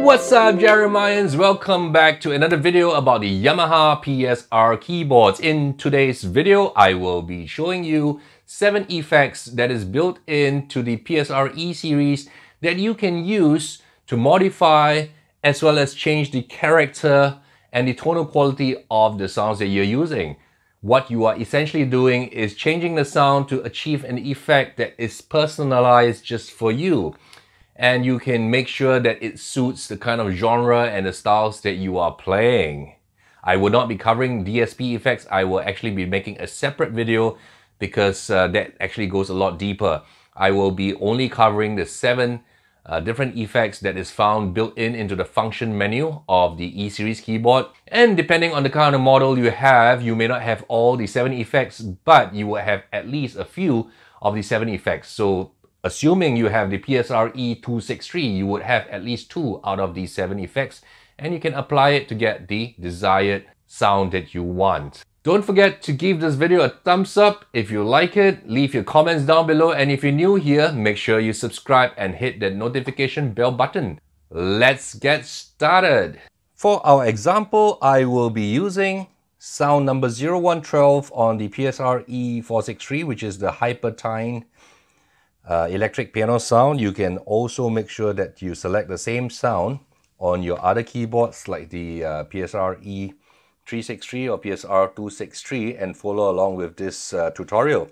What's up, Jeremians? Welcome back to another video about the Yamaha PSR keyboards. In today's video, I will be showing you 7 effects that is built into the PSR-E series that you can use to modify as well as change the character and the tonal quality of the sounds that you're using. What you are essentially doing is changing the sound to achieve an effect that is personalized just for you. And you can make sure that it suits the kind of genre and the styles that you are playing. I will not be covering DSP effects. I will actually be making a separate video because that actually goes a lot deeper. I will be only covering the 7 different effects that is found built into the function menu of the E-series keyboard. And depending on the kind of model you have, you may not have all the 7 effects, but you will have at least a few of the 7 effects. So assuming you have the PSR-E263, you would have at least 2 out of these 7 effects, and you can apply it to get the desired sound that you want. Don't forget to give this video a thumbs up if you like it, leave your comments down below, and if you're new here, make sure you subscribe and hit that notification bell button. Let's get started. For our example, I will be using sound number 0112 on the PSR-E463, which is the Hypertine electric piano sound. You can also make sure that you select the same sound on your other keyboards like the PSR-E363 or PSR-263 and follow along with this tutorial.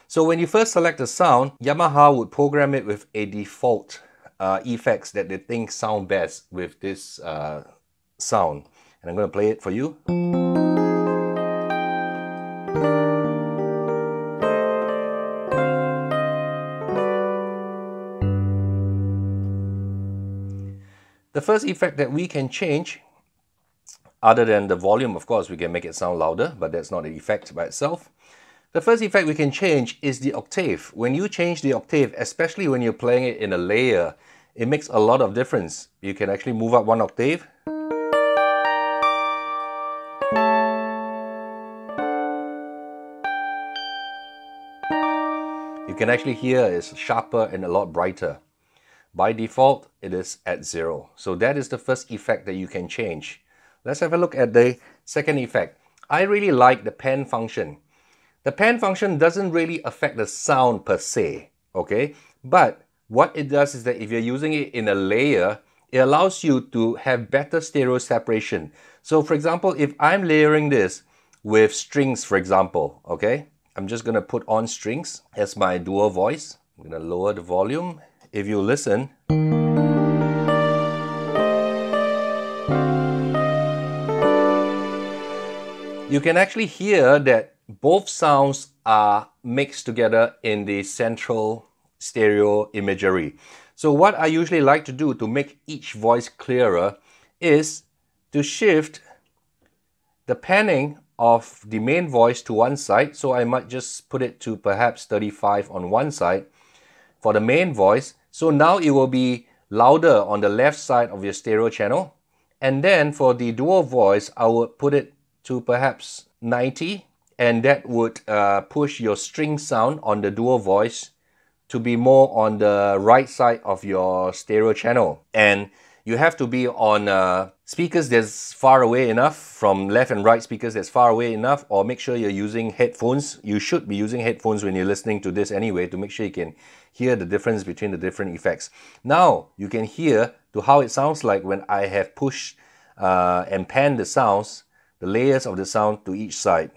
So when you first select the sound, Yamaha would program it with a default effects that they think sound best with this sound. And I'm going to play it for you. The first effect that we can change, other than the volume, of course, we can make it sound louder, but that's not an effect by itself. The first effect we can change is the octave. When you change the octave, especially when you're playing it in a layer, it makes a lot of difference. You can actually move up 1 octave. You can actually hear it's sharper and a lot brighter. By default, it is at 0. So that is the first effect that you can change. Let's have a look at the second effect. I really like the pan function. The pan function doesn't really affect the sound per se, okay? But what it does is that if you're using it in a layer, it allows you to have better stereo separation. So for example, if I'm layering this with strings, for example, okay? I'm just going to put on strings as my dual voice. I'm going to lower the volume. If you listen, you can actually hear that both sounds are mixed together in the central stereo imagery. So what I usually like to do to make each voice clearer is to shift the panning of the main voice to one side. So I might just put it to perhaps 35 on one side for the main voice. So now it will be louder on the left side of your stereo channel. And then for the dual voice, I would put it to perhaps 90. And that would push your string sound on the dual voice to be more on the right side of your stereo channel. And you have to be on speakers that's far away enough, from left and right speakers that's far away enough, or make sure you're using headphones. You should be using headphones when you're listening to this anyway, to make sure you can hear the difference between the different effects. Now you can hear to how it sounds like when I have pushed and panned the sounds, the layers of the sound to each side.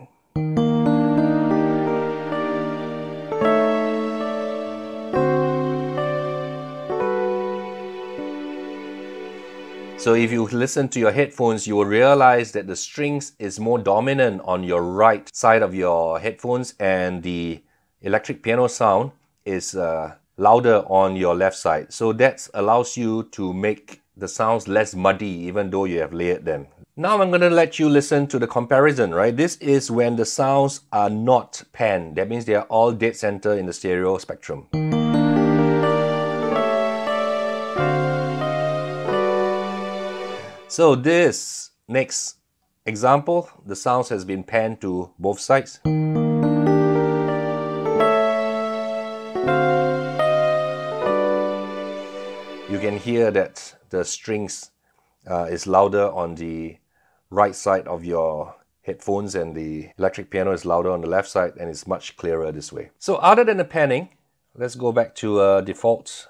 So if you listen to your headphones, you will realize that the strings is more dominant on your right side of your headphones and the electric piano sound is louder on your left side. So that allows you to make the sounds less muddy even though you have layered them. Now I'm going to let you listen to the comparison, right? This is when the sounds are not panned. That means they are all dead center in the stereo spectrum. So this next example, the sounds has been panned to both sides. You can hear that the strings is louder on the right side of your headphones, and the electric piano is louder on the left side, and it's much clearer this way. So other than the panning, let's go back to defaults.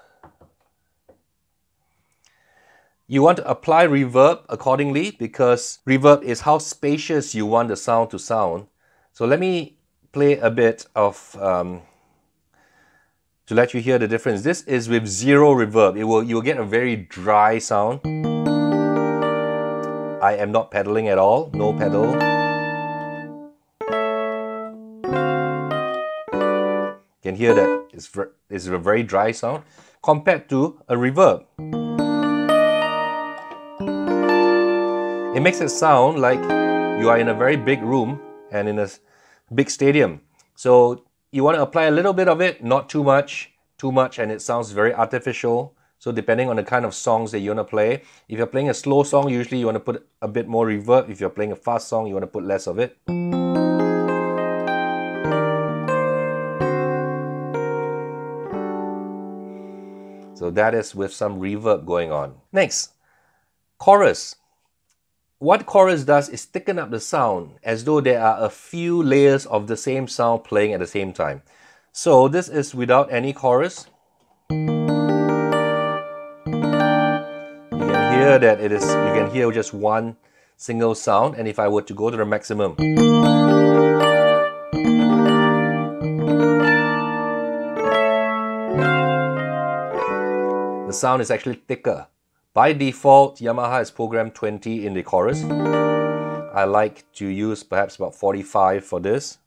You want to apply reverb accordingly, because reverb is how spacious you want the sound to sound. So let me play a bit of to let you hear the difference. This is with zero reverb. You will get a very dry sound. I am not pedaling at all, no pedal. You can hear that it's a very dry sound compared to a reverb. It makes it sound like you are in a very big room and in a big stadium. So you want to apply a little bit of it, not too much, and it sounds very artificial. So depending on the kind of songs that you want to play, if you're playing a slow song, usually you want to put a bit more reverb. If you're playing a fast song, you want to put less of it. So that is with some reverb going on. Next, chorus. What chorus does is thicken up the sound as though there are a few layers of the same sound playing at the same time. So this is without any chorus. You can hear that you can hear just one single sound, and if I were to go to the maximum, the sound is actually thicker. By default, Yamaha has programmed 20 in the chorus. I like to use perhaps about 45 for this.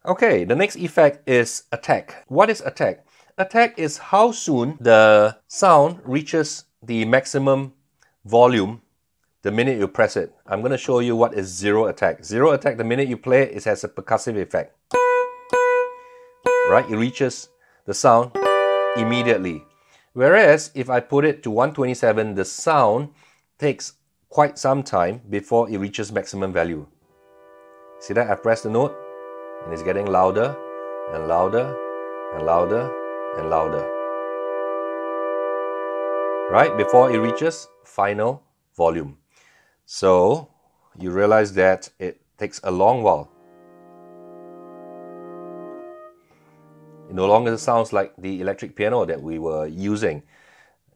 Okay, the next effect is attack. What is attack? Attack is how soon the sound reaches the maximum volume the minute you press it. I'm going to show you what is zero attack. Zero attack, the minute you play it, it has a percussive effect. Right? It reaches the sound immediately. Whereas if I put it to 127, the sound takes quite some time before it reaches maximum value. See that? I pressed the note and it's getting louder and louder and louder and louder. Right? Before it reaches final volume. So you realize that it takes a long while. It no longer sounds like the electric piano that we were using.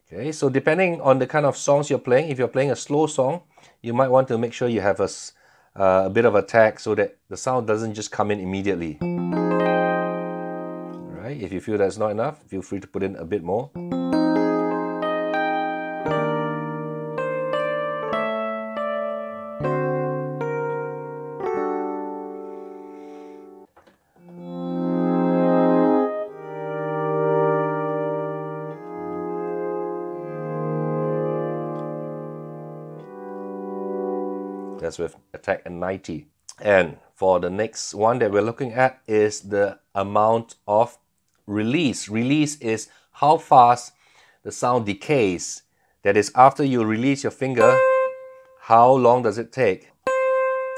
Okay, so depending on the kind of songs you're playing, if you're playing a slow song, you might want to make sure you have a bit of attack so that the sound doesn't just come in immediately. Right? If you feel that's not enough, feel free to put in a bit more. That's with attack and 90. And for the next one that we're looking at is the amount of release. Release is how fast the sound decays. That is, after you release your finger, how long does it take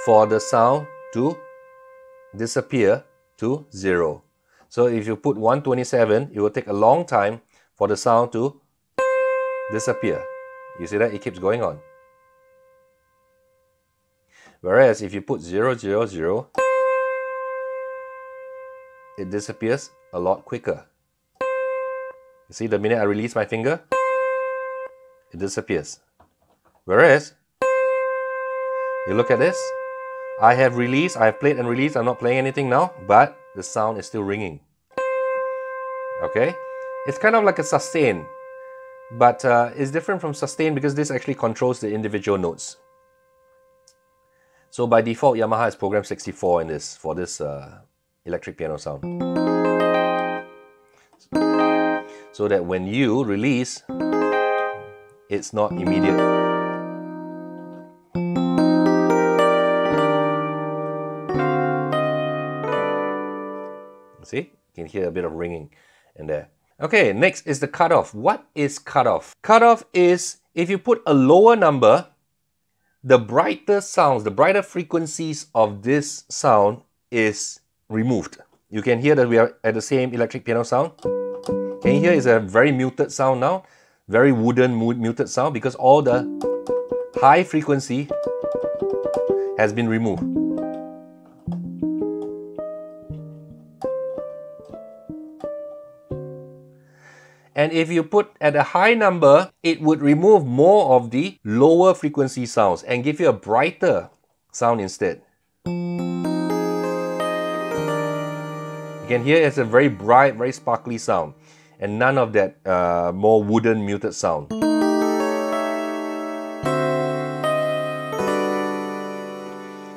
for the sound to disappear to zero? So if you put 127, it will take a long time for the sound to disappear. You see that? It keeps going on. Whereas if you put 000, it disappears a lot quicker. You see, the minute I release my finger, it disappears. Whereas, you look at this, I have released, I have played and released, I'm not playing anything now, but the sound is still ringing. Okay? It's kind of like a sustain, but it's different from sustain because this actually controls the individual notes. So by default, Yamaha has programmed 64 in this for this electric piano sound. So that when you release, it's not immediate. See? You can hear a bit of ringing in there. Okay, next is the cutoff. What is cutoff? Cutoff is if you put a lower number the brighter sounds, the brighter frequencies of this sound is removed. You can hear that we are at the same electric piano sound. Can you hear it's a very muted sound now? Very wooden muted sound because all the high frequency has been removed. And if you put at a high number, it would remove more of the lower frequency sounds and give you a brighter sound instead. You can hear it's a very bright, very sparkly sound and none of that more wooden muted sound.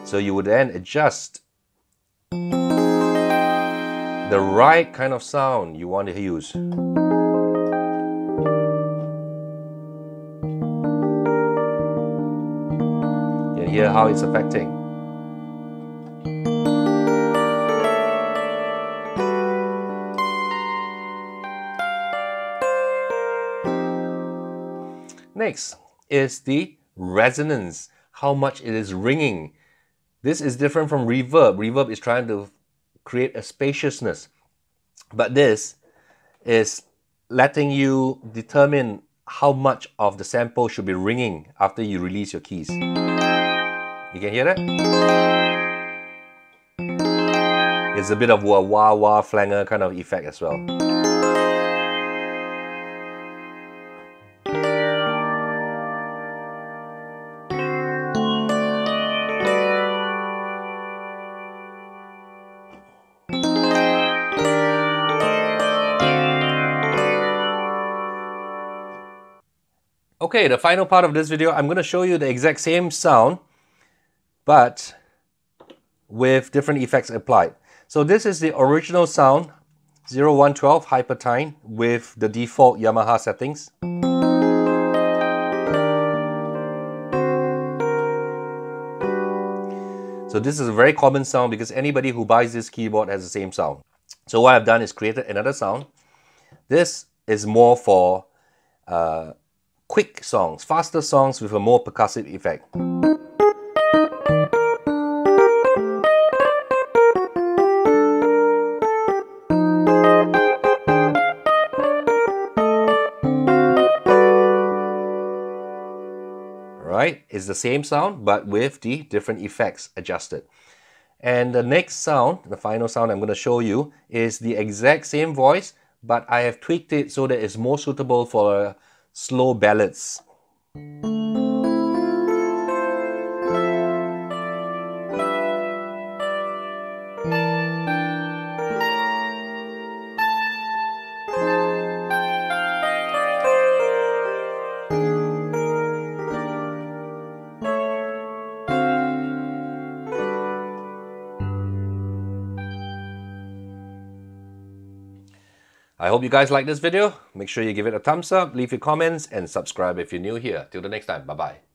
So you would then adjust the right kind of sound you want to use. You can hear how it's affecting. Next is the resonance, how much it is ringing. This is different from reverb. Reverb is trying to create a spaciousness, but this is letting you determine how much of the sample should be ringing after you release your keys. You can hear that? It's a bit of a wah-wah flanger kind of effect as well. Okay, the final part of this video, I'm going to show you the exact same sound, but with different effects applied. So this is the original sound, 0112 Hypertine with the default Yamaha settings. So this is a very common sound because anybody who buys this keyboard has the same sound. So what I've done is created another sound. This is more for quick songs, faster songs with a more percussive effect. Right? It's the same sound but with the different effects adjusted. And the next sound, the final sound I'm going to show you, is the exact same voice, but I have tweaked it so that it's more suitable for slow ballads. I hope you guys like this video. Make sure you give it a thumbs up, leave your comments, and subscribe if you're new here. Till the next time, bye-bye.